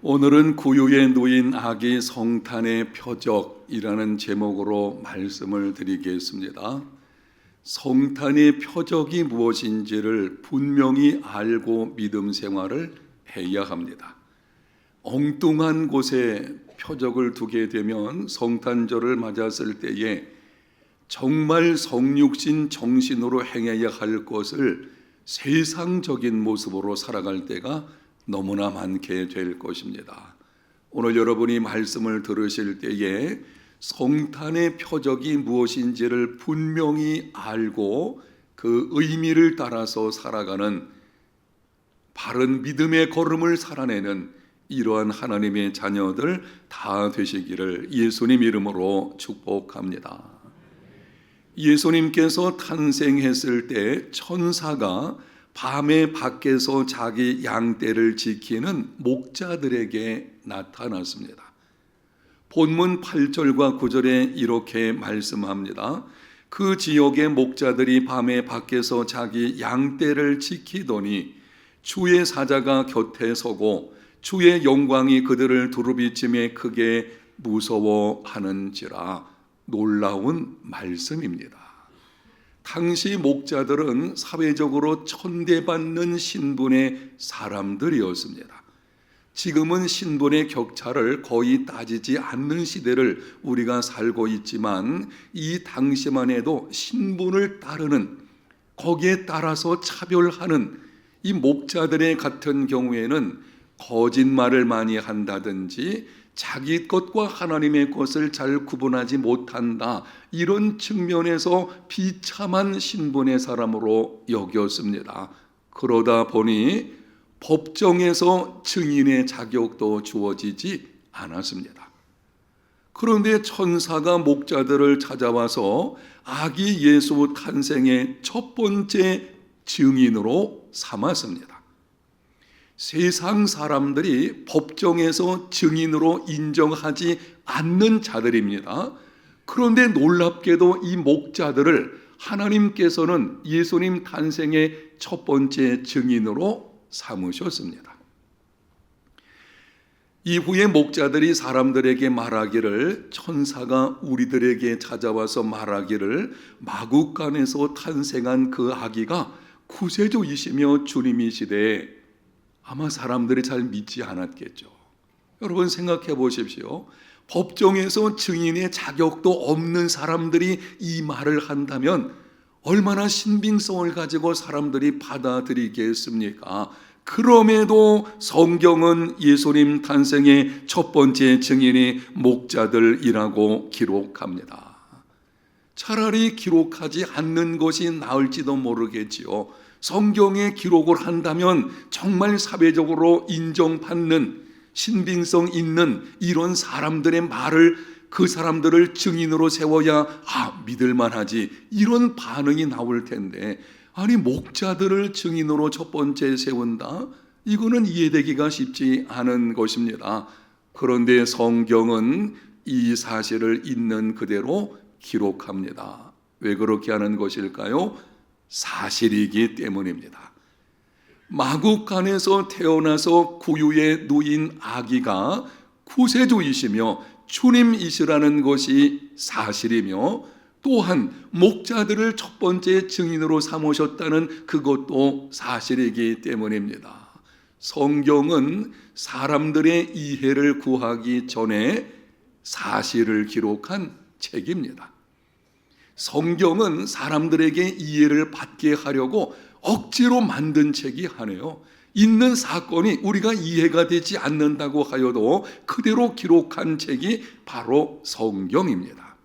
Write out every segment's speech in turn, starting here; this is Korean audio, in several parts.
오늘은 구유에 놓인 아기 성탄의 표적이라는 제목으로 말씀을 드리겠습니다. 성탄의 표적이 무엇인지를 분명히 알고 믿음 생활을 해야 합니다. 엉뚱한 곳에 표적을 두게 되면 성탄절을 맞았을 때에 정말 성육신 정신으로 행해야 할 것을 세상적인 모습으로 살아갈 때가 너무나 많게 될 것입니다. 오늘 여러분이 말씀을 들으실 때에 성탄의 표적이 무엇인지를 분명히 알고 그 의미를 따라서 살아가는 바른 믿음의 걸음을 살아내는 이러한 하나님의 자녀들 다 되시기를 예수님 이름으로 축복합니다. 예수님께서 탄생했을 때 천사가 밤에 밖에서 자기 양떼를 지키는 목자들에게 나타났습니다. 본문 8절과 9절에 이렇게 말씀합니다. 그 지역의 목자들이 밤에 밖에서 자기 양떼를 지키더니 주의 사자가 곁에 서고 주의 영광이 그들을 두루비침에 크게 무서워하는지라. 놀라운 말씀입니다. 당시 목자들은 사회적으로 천대받는 신분의 사람들이었습니다. 지금은 신분의 격차를 거의 따지지 않는 시대를 우리가 살고 있지만 이 당시만 해도 신분을 따르는, 거기에 따라서 차별하는 이 목자들의 같은 경우에는 거짓말을 많이 한다든지 자기 것과 하나님의 것을 잘 구분하지 못한다, 이런 측면에서 비참한 신분의 사람으로 여겼습니다. 그러다 보니 법정에서 증인의 자격도 주어지지 않았습니다. 그런데 천사가 목자들을 찾아와서 아기 예수 탄생의 첫 번째 증인으로 삼았습니다. 세상 사람들이 법정에서 증인으로 인정하지 않는 자들입니다. 그런데 놀랍게도 이 목자들을 하나님께서는 예수님 탄생의 첫 번째 증인으로 삼으셨습니다. 이후에 목자들이 사람들에게 말하기를, 천사가 우리들에게 찾아와서 말하기를 마국간에서 탄생한 그 아기가 구세주이시며 주님이시되, 아마 사람들이 잘 믿지 않았겠죠. 여러분 생각해 보십시오. 법정에서 증인의 자격도 없는 사람들이 이 말을 한다면 얼마나 신빙성을 가지고 사람들이 받아들이겠습니까? 그럼에도 성경은 예수님 탄생의 첫 번째 증인이 목자들이라고 기록합니다. 차라리 기록하지 않는 것이 나을지도 모르겠지요. 성경에 기록을 한다면 정말 사회적으로 인정받는 신빙성 있는 이런 사람들의 말을, 그 사람들을 증인으로 세워야 믿을만하지, 이런 반응이 나올 텐데, 아니 목자들을 증인으로 첫 번째 세운다? 이거는 이해되기가 쉽지 않은 것입니다. 그런데 성경은 이 사실을 있는 그대로 기록합니다. 왜 그렇게 하는 것일까요? 사실이기 때문입니다. 마국간에서 태어나서 구유에 누인 아기가 구세주이시며 주님이시라는 것이 사실이며, 또한 목자들을 첫 번째 증인으로 삼으셨다는 그것도 사실이기 때문입니다. 성경은 사람들의 이해를 구하기 전에 사실을 기록한 책입니다. 성경은 사람들에게 이해를 받게 하려고 억지로 만든 책이 아니에요. 있는 사건이 우리가 이해가 되지 않는다고 하여도 그대로 기록한 책이 바로 성경입니다.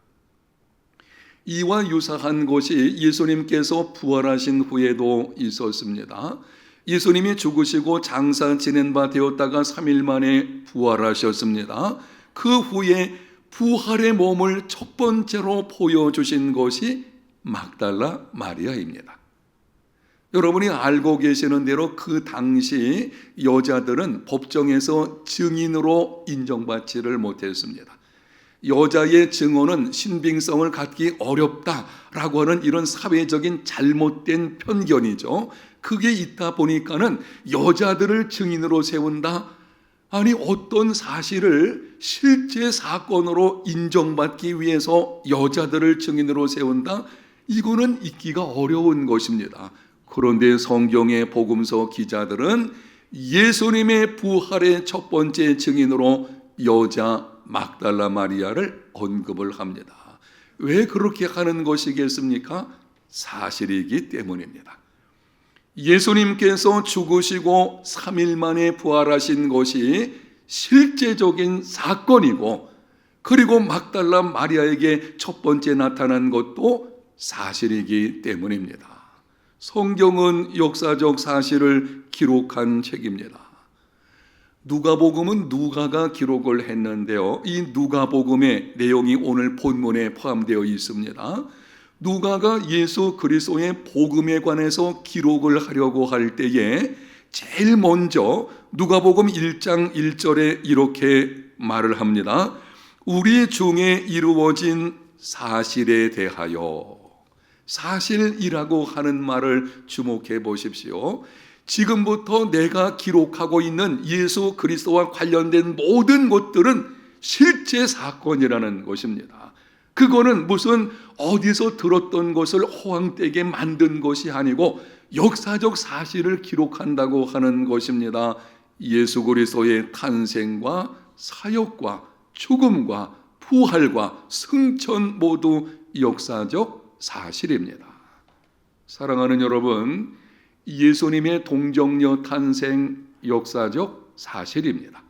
이와 유사한 것이 예수님께서 부활하신 후에도 있었습니다. 예수님이 죽으시고 장사 지낸 바 되었다가 3일 만에 부활하셨습니다. 그 후에 부활의 몸을 첫 번째로 보여주신 것이 막달라 마리아입니다. 여러분이 알고 계시는 대로 그 당시 여자들은 법정에서 증인으로 인정받지를 못했습니다. 여자의 증언은 신빙성을 갖기 어렵다라고 하는 이런 사회적인 잘못된 편견이죠. 그게 있다 보니까는 여자들을 증인으로 세운다, 아니 어떤 사실을 실제 사건으로 인정받기 위해서 여자들을 증인으로 세운다? 이거는 있기가 어려운 것입니다. 그런데 성경의 복음서 기자들은 예수님의 부활의 첫 번째 증인으로 여자 막달라 마리아를 언급을 합니다. 왜 그렇게 하는 것이겠습니까? 사실이기 때문입니다. 예수님께서 죽으시고 3일 만에 부활하신 것이 실제적인 사건이고, 그리고 막달라 마리아에게 첫 번째 나타난 것도 사실이기 때문입니다. 성경은 역사적 사실을 기록한 책입니다. 누가복음은 누가가 기록을 했는데요, 이 누가복음의 내용이 오늘 본문에 포함되어 있습니다. 누가가 예수 그리스도의 복음에 관해서 기록을 하려고 할 때에 제일 먼저 누가복음 1장 1절에 이렇게 말을 합니다. 우리 중에 이루어진 사실에 대하여. 사실이라고 하는 말을 주목해 보십시오. 지금부터 내가 기록하고 있는 예수 그리스도와 관련된 모든 것들은 실제 사건이라는 것입니다. 그거는 무슨 어디서 들었던 것을 허황되게 만든 것이 아니고 역사적 사실을 기록한다고 하는 것입니다. 예수 그리스도의 탄생과 사역과 죽음과 부활과 승천 모두 역사적 사실입니다. 사랑하는 여러분, 예수님의 동정녀 탄생 역사적 사실입니다.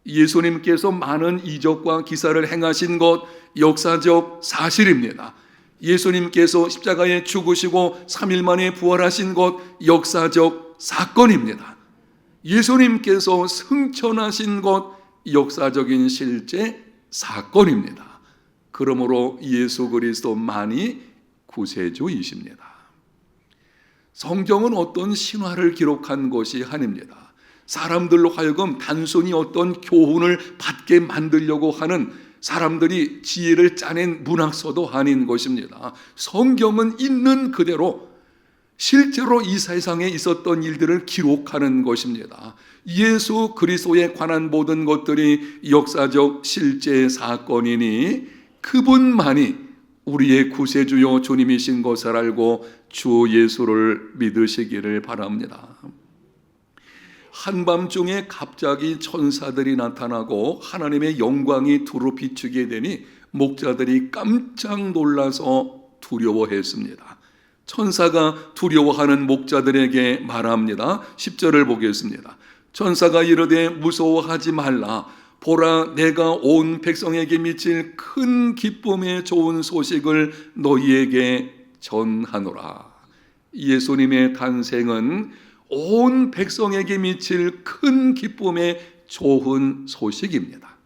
예수님께서 많은 이적과 기사를 행하신 것 역사적 사실입니다. 예수님께서 십자가에 죽으시고 3일 만에 부활하신 것 역사적 사건입니다. 예수님께서 승천하신 것 역사적인 실제 사건입니다. 그러므로 예수 그리스도만이 구세주이십니다. 성경은 어떤 신화를 기록한 것이 아닙니다. 사람들로 하여금 단순히 어떤 교훈을 받게 만들려고 하는 사람들이 지혜를 짜낸 문학서도 아닌 것입니다. 성경은 있는 그대로 실제로 이 세상에 있었던 일들을 기록하는 것입니다. 예수 그리스도에 관한 모든 것들이 역사적 실제 사건이니 그분만이 우리의 구세주요 주님이신 것을 알고 주 예수를 믿으시기를 바랍니다. 한밤중에 갑자기 천사들이 나타나고 하나님의 영광이 두루 비추게 되니 목자들이 깜짝 놀라서 두려워했습니다. 천사가 두려워하는 목자들에게 말합니다. 10절을 보겠습니다. 천사가 이르되 무서워하지 말라. 보라, 내가 온 백성에게 미칠 큰 기쁨의 좋은 소식을 너희에게 전하노라. 예수님의 탄생은 온 백성에게 미칠 큰 기쁨의 좋은 소식입니다.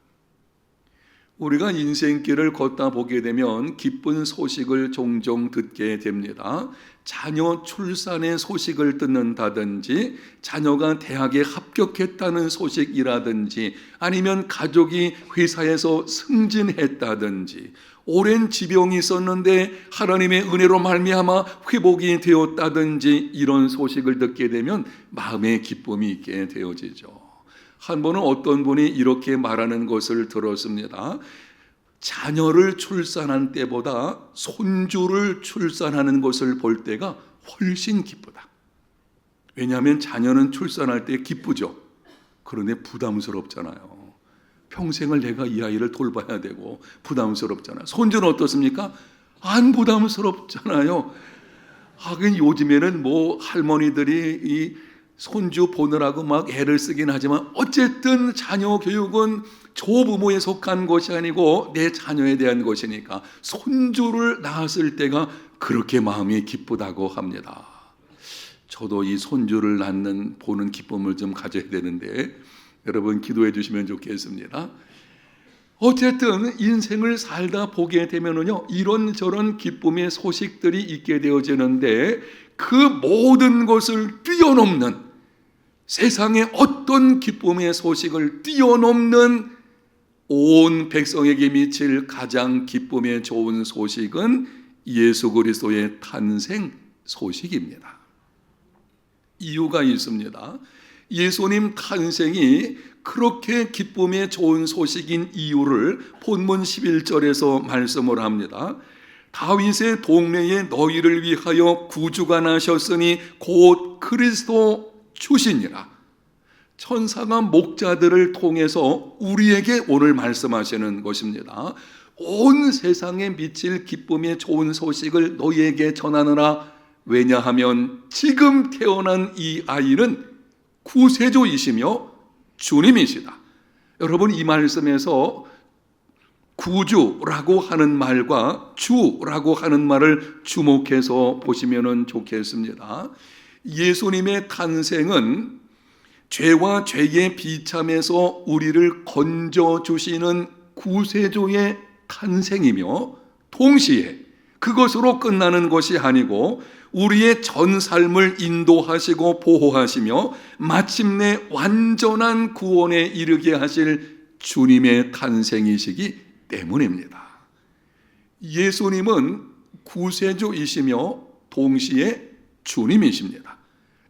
우리가 인생길을 걷다 보게 되면 기쁜 소식을 종종 듣게 됩니다. 자녀 출산의 소식을 듣는다든지, 자녀가 대학에 합격했다는 소식이라든지, 아니면 가족이 회사에서 승진했다든지, 오랜 지병이 있었는데 하나님의 은혜로 말미암아 회복이 되었다든지, 이런 소식을 듣게 되면 마음에 기쁨이 있게 되어지죠. 한 번은 어떤 분이 이렇게 말하는 것을 들었습니다. 자녀를 출산한 때보다 손주를 출산하는 것을 볼 때가 훨씬 기쁘다. 왜냐하면 자녀는 출산할 때 기쁘죠. 그런데 부담스럽잖아요. 평생을 내가 이 아이를 돌봐야 되고 부담스럽잖아요. 손주는 어떻습니까? 안 부담스럽잖아요. 하긴 요즘에는 뭐 할머니들이 이 손주 보느라고 막 애를 쓰긴 하지만 어쨌든 자녀 교육은 조부모에 속한 것이 아니고 내 자녀에 대한 것이니까 손주를 낳았을 때가 그렇게 마음이 기쁘다고 합니다. 저도 이 손주를 낳는 보는 기쁨을 좀 가져야 되는데 여러분 기도해 주시면 좋겠습니다. 어쨌든 인생을 살다 보게 되면은요, 이런저런 기쁨의 소식들이 있게 되어지는데 그 모든 것을 뛰어넘는, 세상의 어떤 기쁨의 소식을 뛰어넘는 온 백성에게 미칠 가장 기쁨의 좋은 소식은 예수 그리스도의 탄생 소식입니다. 이유가 있습니다. 예수님 탄생이 그렇게 기쁨에 좋은 소식인 이유를 본문 11절에서 말씀을 합니다. 다윗의 동네에 너희를 위하여 구주가 나셨으니 곧 그리스도 주시니라. 천사가 목자들을 통해서 우리에게 오늘 말씀하시는 것입니다. 온 세상에 미칠 기쁨의 좋은 소식을 너희에게 전하느라. 왜냐하면 지금 태어난 이 아이는 구세주이시며 주님이시다. 여러분, 이 말씀에서 구주라고 하는 말과 주라고 하는 말을 주목해서 보시면 좋겠습니다. 예수님의 탄생은 죄와 죄의 비참에서 우리를 건져주시는 구세주의 탄생이며, 동시에 그것으로 끝나는 것이 아니고 우리의 전 삶을 인도하시고 보호하시며 마침내 완전한 구원에 이르게 하실 주님의 탄생이시기 때문입니다. 예수님은 구세주이시며 동시에 주님이십니다.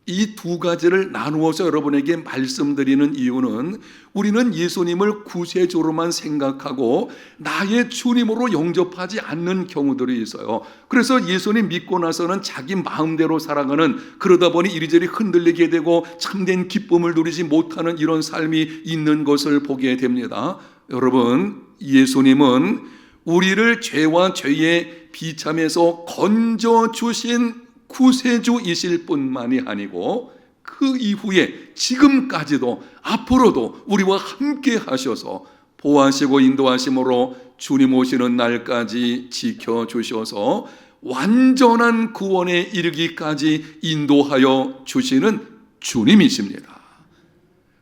이 두 가지를 나누어서 여러분에게 말씀드리는 이유는 우리는 예수님을 구세주로만 생각하고 나의 주님으로 영접하지 않는 경우들이 있어요. 그래서 예수님 믿고 나서는 자기 마음대로 살아가는, 그러다 보니 이리저리 흔들리게 되고 참된 기쁨을 누리지 못하는 이런 삶이 있는 것을 보게 됩니다. 여러분, 예수님은 우리를 죄와 죄의 비참에서 건져주신 구세주이실 뿐만이 아니고 그 이후에 지금까지도 앞으로도 우리와 함께 하셔서 보호하시고 인도하심으로 주님 오시는 날까지 지켜주셔서 완전한 구원에 이르기까지 인도하여 주시는 주님이십니다.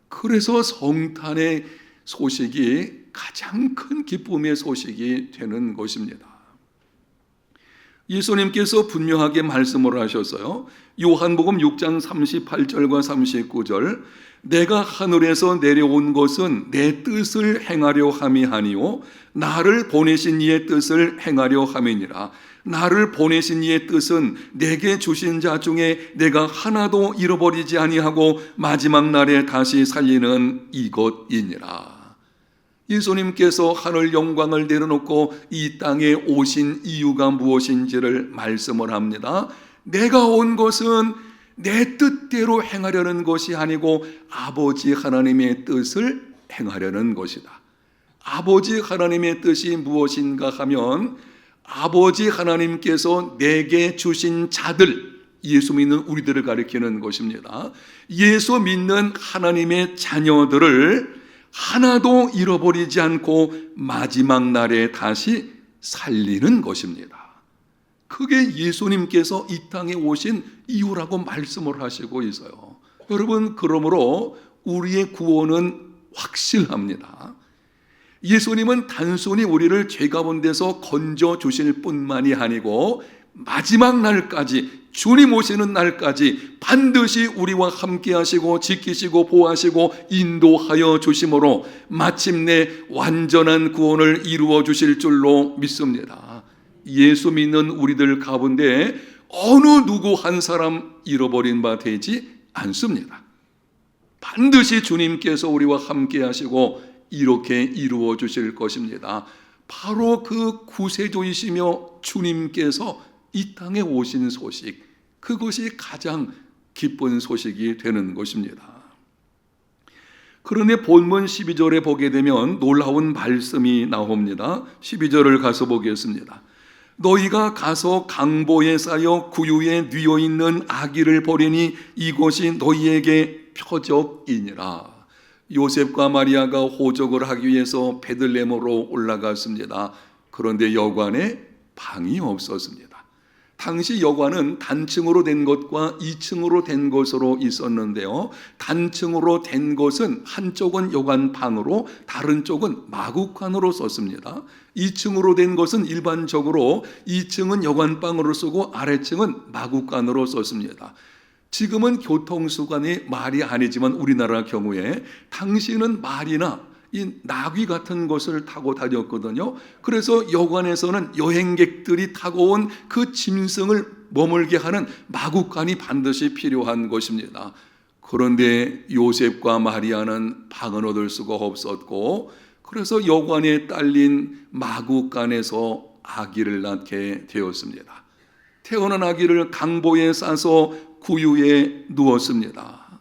그래서 성탄의 소식이 가장 큰 기쁨의 소식이 되는 것입니다. 예수님께서 분명하게 말씀을 하셨어요. 요한복음 6장 38절과 39절, 내가 하늘에서 내려온 것은 내 뜻을 행하려 함이 아니요 나를 보내신 이의 뜻을 행하려 함이니라. 나를 보내신 이의 뜻은 내게 주신 자 중에 내가 하나도 잃어버리지 아니하고 마지막 날에 다시 살리는 이것이니라. 예수님께서 하늘 영광을 내려놓고 이 땅에 오신 이유가 무엇인지를 말씀을 합니다. 내가 온 것은 내 뜻대로 행하려는 것이 아니고 아버지 하나님의 뜻을 행하려는 것이다. 아버지 하나님의 뜻이 무엇인가 하면 아버지 하나님께서 내게 주신 자들, 예수 믿는 우리들을 가리키는 것입니다. 예수 믿는 하나님의 자녀들을 하나도 잃어버리지 않고 마지막 날에 다시 살리는 것입니다. 그게 예수님께서 이 땅에 오신 이유라고 말씀을 하시고 있어요. 여러분, 그러므로 우리의 구원은 확실합니다. 예수님은 단순히 우리를 죄 가운데서 건져 주실 뿐만이 아니고 마지막 날까지, 주님 오시는 날까지 반드시 우리와 함께 하시고 지키시고 보호하시고 인도하여 주심으로 마침내 완전한 구원을 이루어 주실 줄로 믿습니다. 예수 믿는 우리들 가운데 어느 누구 한 사람 잃어버린 바 되지 않습니다. 반드시 주님께서 우리와 함께 하시고 이렇게 이루어 주실 것입니다. 바로 그 구세주이시며 주님께서 이 땅에 오신 소식, 그것이 가장 기쁜 소식이 되는 것입니다. 그런데 본문 12절에 보게 되면 놀라운 말씀이 나옵니다. 12절을 가서 보겠습니다. 너희가 가서 강보에 쌓여 구유에 뉘어 있는 아기를 보리니 이것이 너희에게 표적이니라. 요셉과 마리아가 호적을 하기 위해서 베들레헴으로 올라갔습니다. 그런데 여관에 방이 없었습니다. 당시 여관은 단층으로 된 것과 2층으로 된 것으로 있었는데요. 단층으로 된 것은 한쪽은 여관방으로 다른 쪽은 마구간으로 썼습니다. 2층으로 된 것은 일반적으로 2층은 여관방으로 쓰고 아래층은 마구간으로 썼습니다. 지금은 교통수단이 말이 아니지만 우리나라 경우에 당시는 말이나 이 나귀 같은 것을 타고 다녔거든요. 그래서 여관에서는 여행객들이 타고 온 그 짐승을 머물게 하는 마구간이 반드시 필요한 것입니다. 그런데 요셉과 마리아는 방을 얻을 수가 없었고, 그래서 여관에 딸린 마구간에서 아기를 낳게 되었습니다. 태어난 아기를 강보에 싸서 구유에 누웠습니다.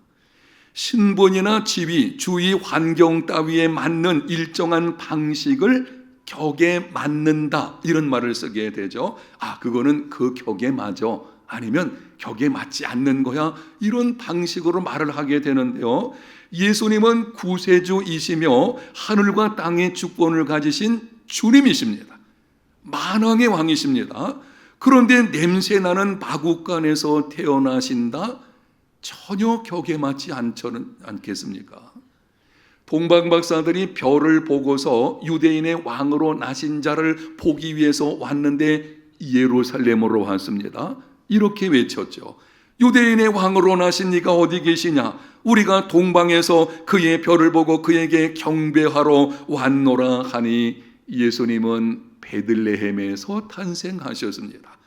신분이나 지위, 주위 환경 따위에 맞는 일정한 방식을 격에 맞는다, 이런 말을 쓰게 되죠. 그거는 그 격에 맞아, 아니면 격에 맞지 않는 거야, 이런 방식으로 말을 하게 되는데요. 예수님은 구세주이시며 하늘과 땅의 주권을 가지신 주님이십니다. 만왕의 왕이십니다. 그런데 냄새나는 마구간에서 태어나신다? 전혀 격에 맞지 않겠습니까? 동방박사들이 별을 보고서 유대인의 왕으로 나신 자를 보기 위해서 왔는데 예루살렘으로 왔습니다. 이렇게 외쳤죠. 유대인의 왕으로 나신 이가 어디 계시냐? 우리가 동방에서 그의 별을 보고 그에게 경배하러 왔노라 하니, 예수님은 베들레헴에서 탄생하셨습니다.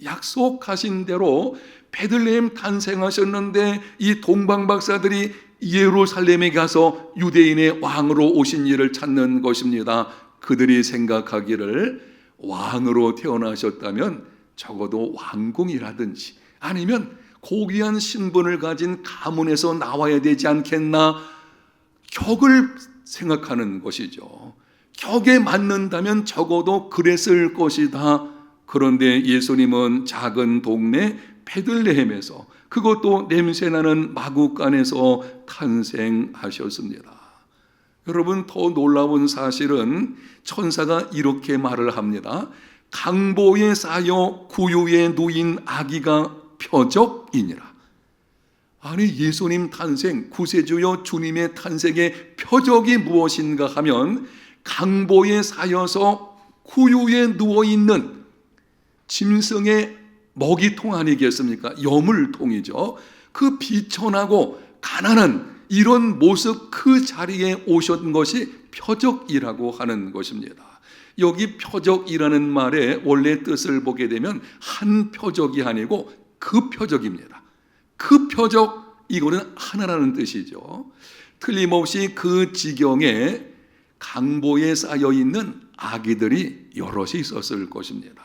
약속하신 대로 베들레헴 탄생하셨는데, 이 동방박사들이 예루살렘에 가서 유대인의 왕으로 오신 이를 찾는 것입니다. 그들이 생각하기를 왕으로 태어나셨다면 적어도 왕궁이라든지 아니면 고귀한 신분을 가진 가문에서 나와야 되지 않겠나, 격을 생각하는 것이죠. 격에 맞는다면 적어도 그랬을 것이다. 그런데 예수님은 작은 동네 베들레헴에서, 그것도 냄새나는 마구간에서 탄생하셨습니다. 여러분, 더 놀라운 사실은 천사가 이렇게 말을 합니다. 강보에 쌓여 구유에 누인 아기가 표적이니라. 아니, 예수님 탄생, 구세주여 주님의 탄생의 표적이 무엇인가 하면, 강보에 쌓여서 구유에 누워있는 짐승의 먹이통 아니겠습니까? 여물통이죠. 그 비천하고 가난한 이런 모습, 그 자리에 오신 것이 표적이라고 하는 것입니다. 여기 표적이라는 말의 원래 뜻을 보게 되면 한 표적이 아니고 그 표적입니다. 그 표적, 이거는 하나라는 뜻이죠. 틀림없이 그 지경에 강보에 쌓여있는 아기들이 여럿이 있었을 것입니다.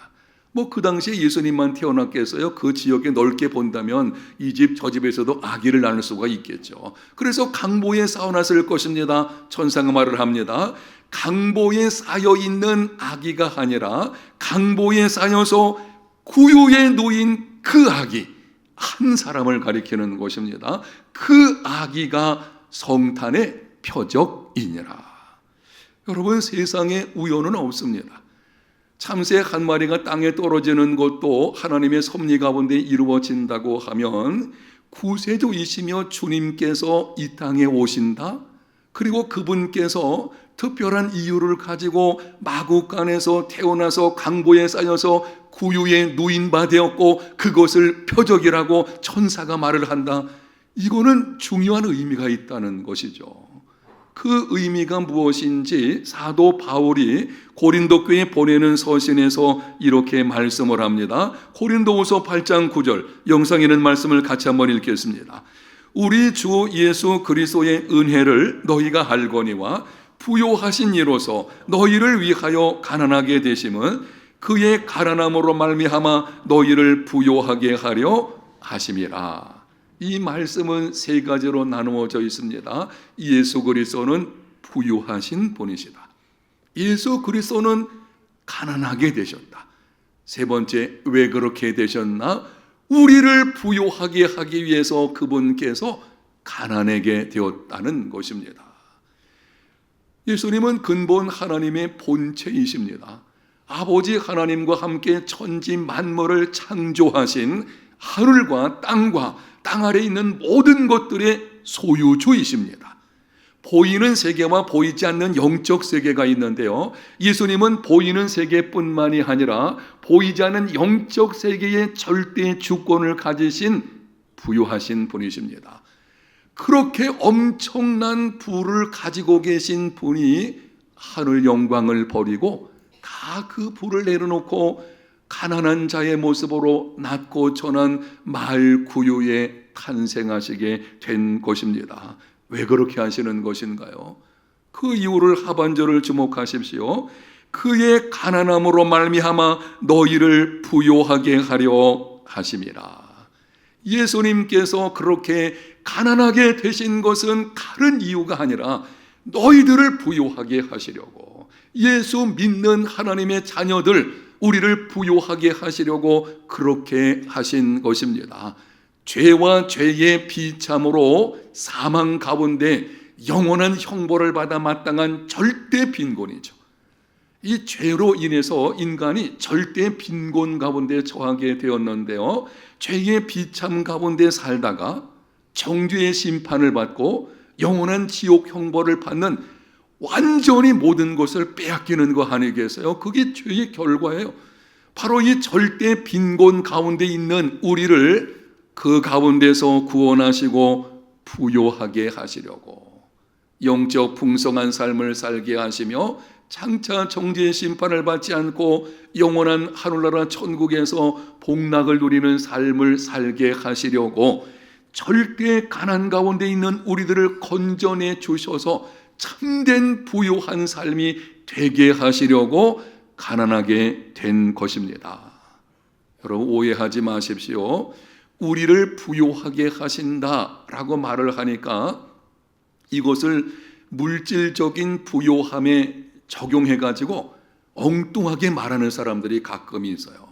그 당시에 예수님만 태어났겠어요? 그 지역에 넓게 본다면 이 집 저 집에서도 아기를 낳을 수가 있겠죠. 그래서 강보에 쌓아놨을 것입니다. 천사가 말을 합니다. 강보에 쌓여있는 아기가 아니라 강보에 쌓여서 구유에 놓인 그 아기, 한 사람을 가리키는 것입니다. 그 아기가 성탄의 표적이니라. 여러분, 세상에 우연은 없습니다. 참새 한 마리가 땅에 떨어지는 것도 하나님의 섭리 가운데 이루어진다고 하면, 구세주이시며 주님께서 이 땅에 오신다, 그리고 그분께서 특별한 이유를 가지고 마구간에서 태어나서 강보에 쌓여서 구유에 누인 바 되었고 그것을 표적이라고 천사가 말을 한다, 이거는 중요한 의미가 있다는 것이죠. 그 의미가 무엇인지 사도 바울이 고린도 교회에 보내는 서신에서 이렇게 말씀을 합니다. 고린도후서 8장 9절, 영상에 있는 말씀을 같이 한번 읽겠습니다. 우리 주 예수 그리스도의 은혜를 너희가 알거니와 부요하신 이로서 너희를 위하여 가난하게 되심은 그의 가난함으로 말미암아 너희를 부요하게 하려 하심이라. 이 말씀은 세 가지로 나누어져 있습니다. 예수 그리스도는 부유하신 분이시다. 예수 그리스도는 가난하게 되셨다. 세 번째, 왜 그렇게 되셨나? 우리를 부유하게 하기 위해서 그분께서 가난하게 되었다는 것입니다. 예수님은 근본 하나님의 본체이십니다. 아버지 하나님과 함께 천지 만물을 창조하신 하늘과 땅과 땅 아래 있는 모든 것들의 소유주이십니다. 보이는 세계와 보이지 않는 영적 세계가 있는데요, 예수님은 보이는 세계뿐만이 아니라 보이지 않는 영적 세계의 절대 주권을 가지신 부유하신 분이십니다. 그렇게 엄청난 부를 가지고 계신 분이 하늘 영광을 버리고 다 그 부를 내려놓고 가난한 자의 모습으로 낮고 천한 마을 구유에 탄생하시게 된 것입니다. 왜 그렇게 하시는 것인가요? 그 이유를 하반절을 주목하십시오. 그의 가난함으로 말미암아 너희를 부요하게 하려 하심이라. 예수님께서 그렇게 가난하게 되신 것은 다른 이유가 아니라 너희들을 부요하게 하시려고, 예수 믿는 하나님의 자녀들, 우리를 부요하게 하시려고 그렇게 하신 것입니다. 죄와 죄의 비참으로 사망 가운데 영원한 형벌을 받아 마땅한 절대 빈곤이죠. 이 죄로 인해서 인간이 절대 빈곤 가운데 처하게 되었는데요, 죄의 비참 가운데 살다가 정죄의 심판을 받고 영원한 지옥 형벌을 받는, 완전히 모든 것을 빼앗기는 거 아니겠어요? 그게 죄의 결과예요. 바로 이 절대 빈곤 가운데 있는 우리를 그 가운데서 구원하시고 부요하게 하시려고, 영적 풍성한 삶을 살게 하시며 장차 정죄의 심판을 받지 않고 영원한 하늘나라 천국에서 복락을 누리는 삶을 살게 하시려고 절대 가난 가운데 있는 우리들을 건져내 주셔서 참된 부요한 삶이 되게 하시려고 가난하게 된 것입니다. 여러분, 오해하지 마십시오. 우리를 부요하게 하신다라고 말을 하니까 이것을 물질적인 부요함에 적용해가지고 엉뚱하게 말하는 사람들이 가끔 있어요.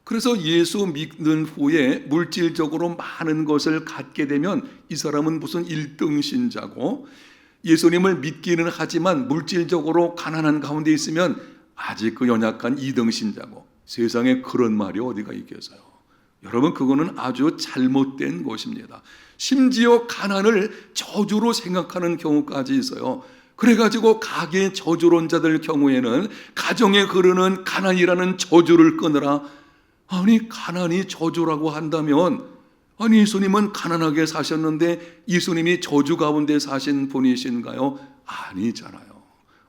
그래서 예수 믿는 후에 물질적으로 많은 것을 갖게 되면 이 사람은 무슨 1등 신자고, 예수님을 믿기는 하지만 물질적으로 가난한 가운데 있으면 아직 그 연약한 2등 신자고, 세상에 그런 말이 어디가 있겠어요? 여러분, 그거는 아주 잘못된 것입니다. 심지어 가난을 저주로 생각하는 경우까지 있어요. 그래가지고 가계 저주론자들 경우에는 가정에 흐르는 가난이라는 저주를 끊으라. 아니, 가난이 저주라고 한다면, 아니, 예수님은 가난하게 사셨는데 예수님이 저주 가운데 사신 분이신가요? 아니잖아요.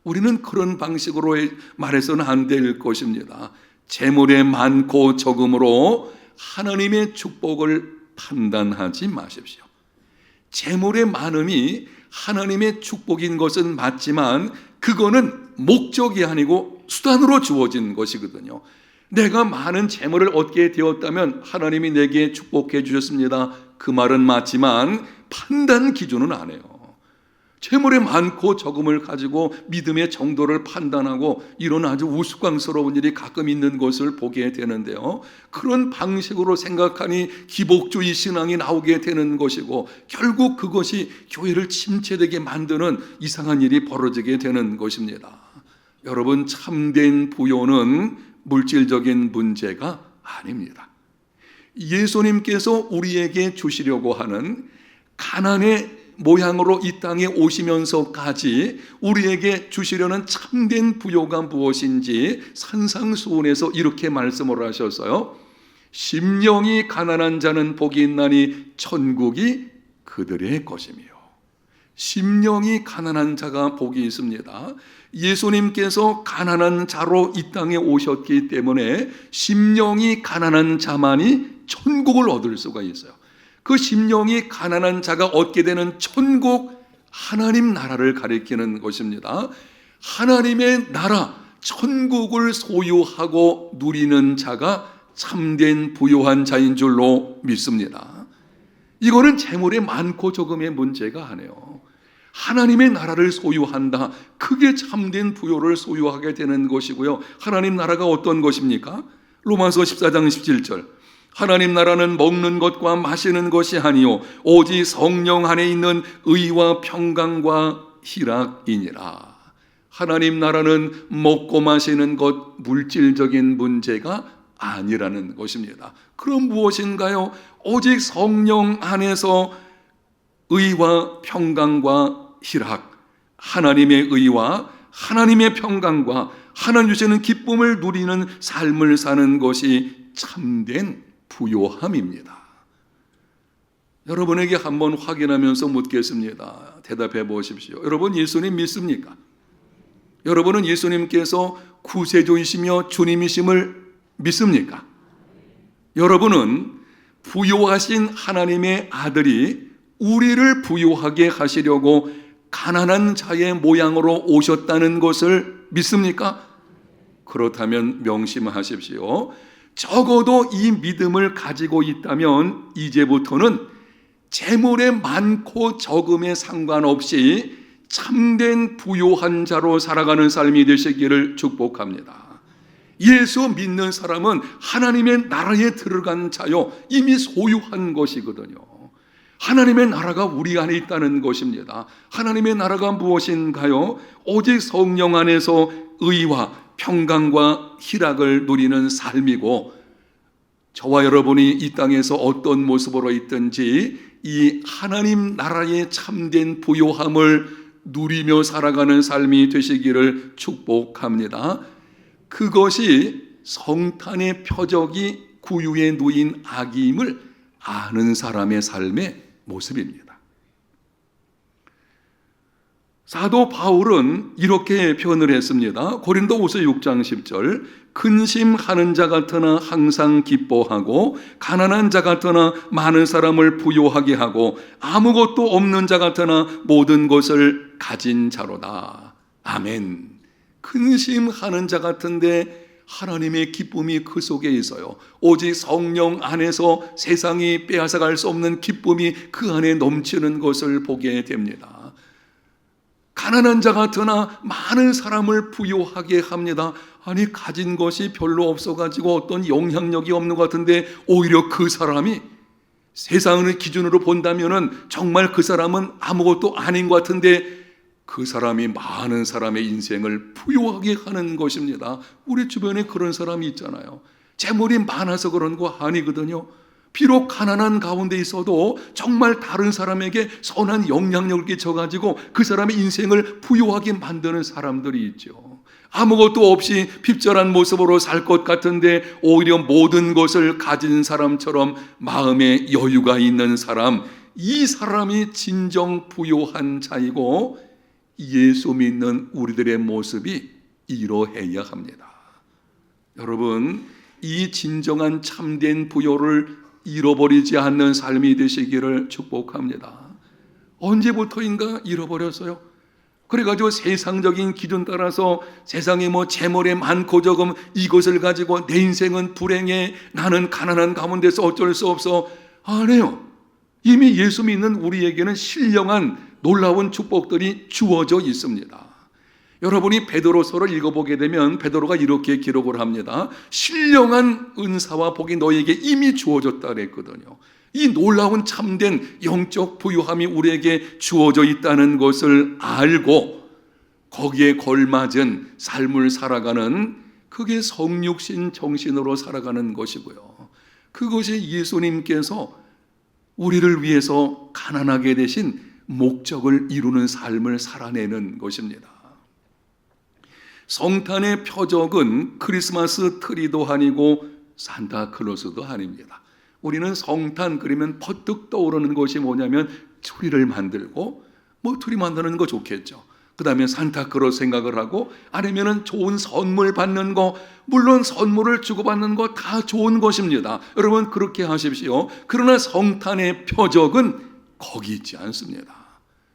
우리는 그런 방식으로 말해서는 안 될 것입니다. 재물의 많고 적음으로 하나님의 축복을 판단하지 마십시오. 재물의 많음이 하나님의 축복인 것은 맞지만 그거는 목적이 아니고 수단으로 주어진 것이거든요. 내가 많은 재물을 얻게 되었다면 하나님이 내게 축복해 주셨습니다, 그 말은 맞지만 판단 기준은 안 해요. 재물이 많고 적음을 가지고 믿음의 정도를 판단하고 이런 아주 우스꽝스러운 일이 가끔 있는 것을 보게 되는데요, 그런 방식으로 생각하니 기복주의 신앙이 나오게 되는 것이고 결국 그것이 교회를 침체되게 만드는 이상한 일이 벌어지게 되는 것입니다. 여러분, 참된 부요는 물질적인 문제가 아닙니다. 예수님께서 우리에게 주시려고 하는 가난의 모양으로 이 땅에 오시면서까지 우리에게 주시려는 참된 부요가 무엇인지 산상수훈에서 이렇게 말씀을 하셨어요. 심령이 가난한 자는 복이 있나니 천국이 그들의 것이며. 심령이 가난한 자가 복이 있습니다. 예수님께서 가난한 자로 이 땅에 오셨기 때문에 심령이 가난한 자만이 천국을 얻을 수가 있어요. 그 심령이 가난한 자가 얻게 되는 천국, 하나님 나라를 가리키는 것입니다. 하나님의 나라, 천국을 소유하고 누리는 자가 참된 부요한 자인 줄로 믿습니다. 이거는 재물의 많고 적음의 문제가 아니에요. 하나님의 나라를 소유한다, 그게 참된 부요를 소유하게 되는 것이고요. 하나님 나라가 어떤 것입니까? 로마서 14장 17절, 하나님 나라는 먹는 것과 마시는 것이 아니요 오직 성령 안에 있는 의와 평강과 희락이니라. 하나님 나라는 먹고 마시는 것, 물질적인 문제가 아니라는 것입니다. 그럼 무엇인가요? 오직 성령 안에서 의와 평강과 희락, 하나님의 의와 하나님의 평강과 하나님 주시는 기쁨을 누리는 삶을 사는 것이 참된 부요함입니다. 여러분에게 한번 확인하면서 묻겠습니다. 대답해 보십시오. 여러분, 예수님 믿습니까? 여러분은 예수님께서 구세주이시며 주님이심을 믿습니까? 여러분은 부요하신 하나님의 아들이 우리를 부요하게 하시려고 가난한 자의 모양으로 오셨다는 것을 믿습니까? 그렇다면 명심하십시오. 적어도 이 믿음을 가지고 있다면 이제부터는 재물의 많고 적음에 상관없이 참된 부요한 자로 살아가는 삶이 되시기를 축복합니다. 예수 믿는 사람은 하나님의 나라에 들어간 자요, 이미 소유한 것이거든요. 하나님의 나라가 우리 안에 있다는 것입니다. 하나님의 나라가 무엇인가요? 오직 성령 안에서 의와 평강과 희락을 누리는 삶이고, 저와 여러분이 이 땅에서 어떤 모습으로 있든지 이 하나님 나라의 참된 부요함을 누리며 살아가는 삶이 되시기를 축복합니다. 그것이 성탄의 표적이 구유에 누인 악임을 아는 사람의 삶의 모습입니다. 사도 바울은 이렇게 표현을 했습니다. 고린도후서 6장 10절, 근심하는 자 같으나 항상 기뻐하고 가난한 자 같으나 많은 사람을 부요하게 하고 아무것도 없는 자 같으나 모든 것을 가진 자로다. 아멘. 근심하는 자 같은데 하나님의 기쁨이 그 속에 있어요. 오직 성령 안에서 세상이 빼앗아갈 수 없는 기쁨이 그 안에 넘치는 것을 보게 됩니다. 가난한 자 같으나 많은 사람을 부요하게 합니다. 아니, 가진 것이 별로 없어가지고 어떤 영향력이 없는 것 같은데 오히려 그 사람이 세상의 기준으로 본다면은 정말 그 사람은 아무것도 아닌 것 같은데 그 사람이 많은 사람의 인생을 부요하게 하는 것입니다. 우리 주변에 그런 사람이 있잖아요. 재물이 많아서 그런 거 아니거든요. 비록 가난한 가운데 있어도 정말 다른 사람에게 선한 영향력을 끼쳐가지고 그 사람의 인생을 부요하게 만드는 사람들이 있죠. 아무것도 없이 핍절한 모습으로 살 것 같은데 오히려 모든 것을 가진 사람처럼 마음에 여유가 있는 사람, 이 사람이 진정 부요한 자이고 예수 믿는 우리들의 모습이 이러해야 합니다. 여러분, 이 진정한 참된 부요를 잃어버리지 않는 삶이 되시기를 축복합니다. 언제부터인가 잃어버렸어요. 그래가지고 세상적인 기준 따라서 세상에 재물에 많고 적음 이것을 가지고 내 인생은 불행해, 나는 가난한 가운데서 어쩔 수 없어. 아니에요. 이미 예수 믿는 우리에게는 신령한 놀라운 축복들이 주어져 있습니다. 여러분이 베드로서를 읽어보게 되면 베드로가 이렇게 기록을 합니다. 신령한 은사와 복이 너에게 이미 주어졌다 그랬거든요. 이 놀라운 참된 영적 부유함이 우리에게 주어져 있다는 것을 알고 거기에 걸맞은 삶을 살아가는, 그게 성육신 정신으로 살아가는 것이고요. 그것이 예수님께서 우리를 위해서 가난하게 되신 목적을 이루는 삶을 살아내는 것입니다. 성탄의 표적은 크리스마스 트리도 아니고 산타클로스도 아닙니다. 우리는 성탄 그러면 퍼뜩 떠오르는 것이 뭐냐면 트리를 만들고, 트리 만드는 거 좋겠죠. 그 다음에 산타클로스 생각을 하고, 아니면 좋은 선물 받는 거, 물론 선물을 주고받는 거 다 좋은 것입니다. 여러분 그렇게 하십시오. 그러나 성탄의 표적은 거기 있지 않습니다.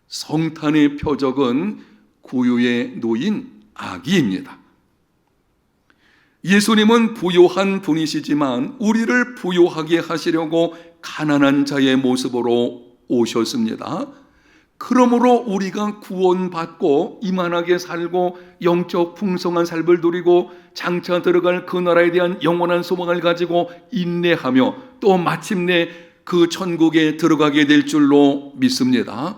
성탄의 표적은 구유에 놓인 아기입니다. 예수님은 부요한 분이시지만 우리를 부요하게 하시려고 가난한 자의 모습으로 오셨습니다. 그러므로 우리가 구원받고 이만하게 살고 영적 풍성한 삶을 누리고 장차 들어갈 그 나라에 대한 영원한 소망을 가지고 인내하며 또 마침내 그 천국에 들어가게 될 줄로 믿습니다.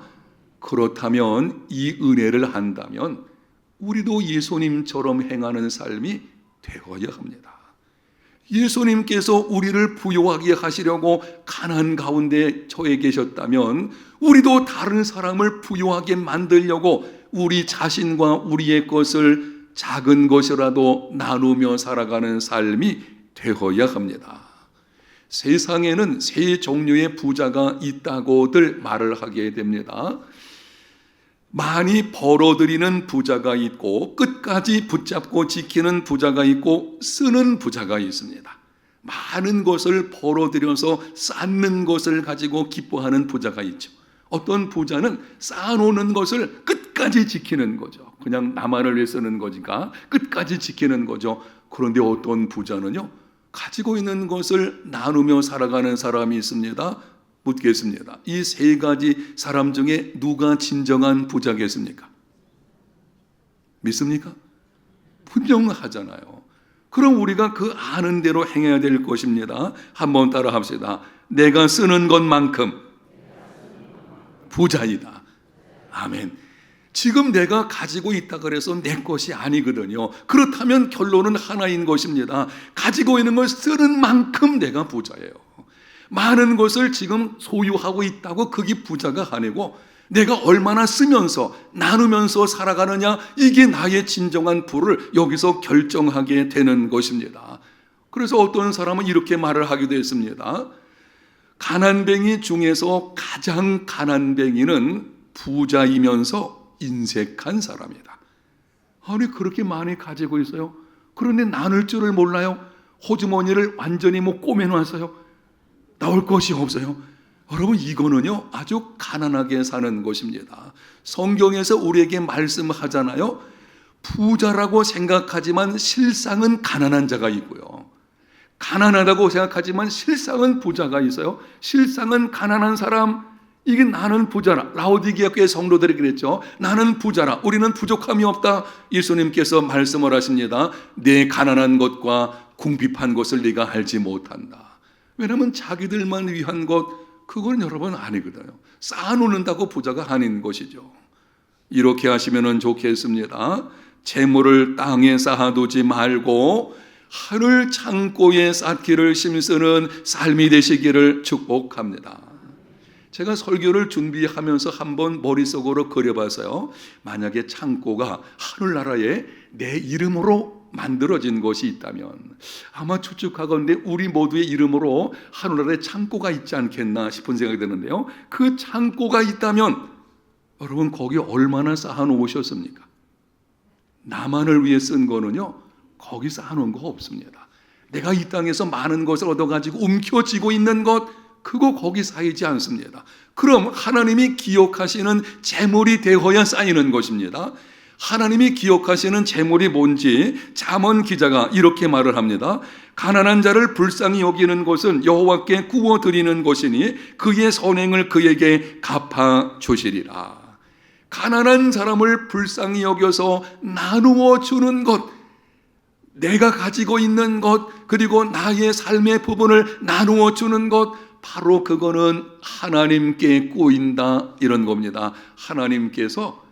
그렇다면 이 은혜를 한다면 우리도 예수님처럼 행하는 삶이 되어야 합니다. 예수님께서 우리를 부요하게 하시려고 가난 가운데 처해 계셨다면 우리도 다른 사람을 부요하게 만들려고 우리 자신과 우리의 것을 작은 것이라도 나누며 살아가는 삶이 되어야 합니다. 세상에는 세 종류의 부자가 있다고들 말을 하게 됩니다. 많이 벌어들이는 부자가 있고 끝까지 붙잡고 지키는 부자가 있고 쓰는 부자가 있습니다. 많은 것을 벌어들여서 쌓는 것을 가지고 기뻐하는 부자가 있죠. 어떤 부자는 쌓아놓는 것을 끝까지 지키는 거죠. 그냥 나만을 위해 쓰는 거니까 끝까지 지키는 거죠. 그런데 어떤 부자는요, 가지고 있는 것을 나누며 살아가는 사람이 있습니다. 묻겠습니다. 이 세 가지 사람 중에 누가 진정한 부자겠습니까? 믿습니까? 분명하잖아요. 그럼 우리가 그 아는 대로 행해야 될 것입니다. 한번 따라 합시다. 내가 쓰는 것만큼 부자이다. 아멘. 지금 내가 가지고 있다 그래서 내 것이 아니거든요. 그렇다면 결론은 하나인 것입니다. 가지고 있는 걸 쓰는 만큼 내가 부자예요. 많은 것을 지금 소유하고 있다고 그게 부자가 아니고 내가 얼마나 쓰면서 나누면서 살아가느냐, 이게 나의 진정한 부를 여기서 결정하게 되는 것입니다. 그래서 어떤 사람은 이렇게 말을 하기도 했습니다. 가난뱅이 중에서 가장 가난뱅이는 부자이면서 인색한 사람이다. 아니, 그렇게 많이 가지고 있어요. 그런데 나눌 줄을 몰라요. 호주머니를 완전히 꼬매놨어요. 나올 것이 없어요. 여러분, 이거는요 아주 가난하게 사는 것입니다. 성경에서 우리에게 말씀하잖아요. 부자라고 생각하지만 실상은 가난한 자가 있고요, 가난하다고 생각하지만 실상은 부자가 있어요. 실상은 가난한 사람, 이게 나는 부자라. 라오디게아 교회 성도들이 그랬죠. 나는 부자라, 우리는 부족함이 없다. 예수님께서 말씀을 하십니다. 내 가난한 것과 궁핍한 것을 네가 알지 못한다. 왜냐하면 자기들만 위한 것, 그건 여러분 아니거든요. 쌓아놓는다고 부자가 아닌 것이죠. 이렇게 하시면 좋겠습니다. 재물을 땅에 쌓아두지 말고 하늘 창고에 쌓기를 힘쓰는 삶이 되시기를 축복합니다. 제가 설교를 준비하면서 한번 머릿속으로 그려봤어요. 만약에 창고가 하늘나라에 내 이름으로 만들어진 것이 있다면 아마 추측하건대 우리 모두의 이름으로 하늘나라에 창고가 있지 않겠나 싶은 생각이 드는데요. 그 창고가 있다면 여러분, 거기 얼마나 쌓아놓으셨습니까? 나만을 위해 쓴 거는요, 거기 쌓아놓은 거 없습니다. 내가 이 땅에서 많은 것을 얻어가지고 움켜쥐고 있는 것, 그거 거기 쌓이지 않습니다. 그럼 하나님이 기억하시는 재물이 되어야 쌓이는 것입니다. 하나님이 기억하시는 재물이 뭔지 잠언 기자가 이렇게 말을 합니다. 가난한 자를 불쌍히 여기는 것은 여호와께 구워드리는 것이니 그의 선행을 그에게 갚아주시리라. 가난한 사람을 불쌍히 여겨서 나누어 주는 것, 내가 가지고 있는 것, 그리고 나의 삶의 부분을 나누어 주는 것, 바로 그거는 하나님께 꾸인다, 이런 겁니다. 하나님께서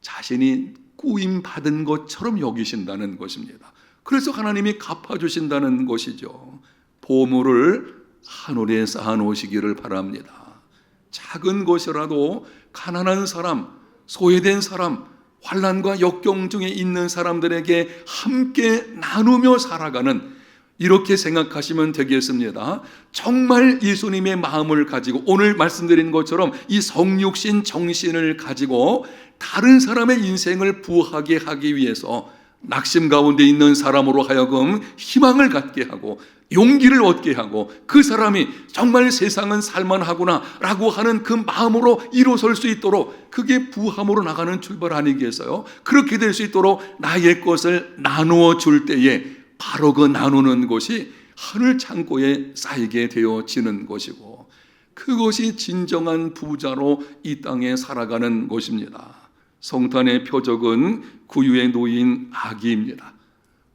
자신이 꾸임 받은 것처럼 여기신다는 것입니다. 그래서 하나님이 갚아주신다는 것이죠. 보물을 하늘에 쌓아놓으시기를 바랍니다. 작은 것이라도 가난한 사람, 소외된 사람, 환난과 역경 중에 있는 사람들에게 함께 나누며 살아가는, 이렇게 생각하시면 되겠습니다. 정말 예수님의 마음을 가지고 오늘 말씀드린 것처럼 이 성육신 정신을 가지고 다른 사람의 인생을 부하게 하기 위해서 낙심 가운데 있는 사람으로 하여금 희망을 갖게 하고 용기를 얻게 하고 그 사람이 정말 세상은 살만하구나 라고 하는 그 마음으로 일어설 수 있도록, 그게 부함으로 나가는 출발 아니겠어요? 그렇게 될 수 있도록 나의 것을 나누어 줄 때에 바로 그 나누는 것이 하늘 창고에 쌓이게 되어지는 것이고, 그것이 진정한 부자로 이 땅에 살아가는 것입니다. 성탄의 표적은 구유에 놓인 아기입니다.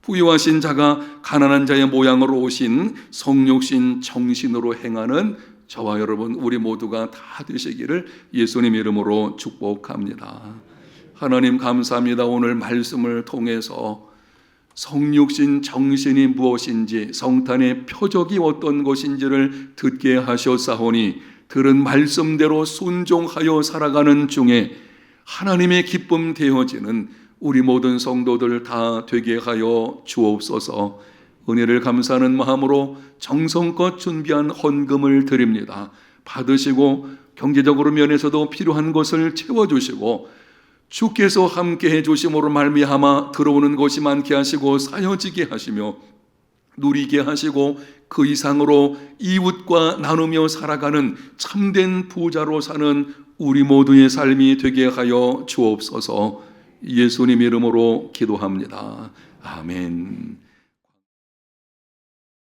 부유하신 자가 가난한 자의 모양으로 오신 성육신 정신으로 행하는 저와 여러분, 우리 모두가 다 되시기를 예수님 이름으로 축복합니다. 하나님 감사합니다. 오늘 말씀을 통해서 성육신 정신이 무엇인지, 성탄의 표적이 어떤 것인지를 듣게 하셨사오니 들은 말씀대로 순종하여 살아가는 중에 하나님의 기쁨 되어지는 우리 모든 성도들 다 되게 하여 주옵소서. 은혜를 감사하는 마음으로 정성껏 준비한 헌금을 드립니다. 받으시고 경제적으로 면에서도 필요한 것을 채워주시고 주께서 함께 해주심으로 말미암아 들어오는 것이 많게 하시고 쌓여지게 하시며 누리게 하시고 그 이상으로 이웃과 나누며 살아가는 참된 부자로 사는 우리 모두의 삶이 되게 하여 주옵소서. 예수님 이름으로 기도합니다. 아멘.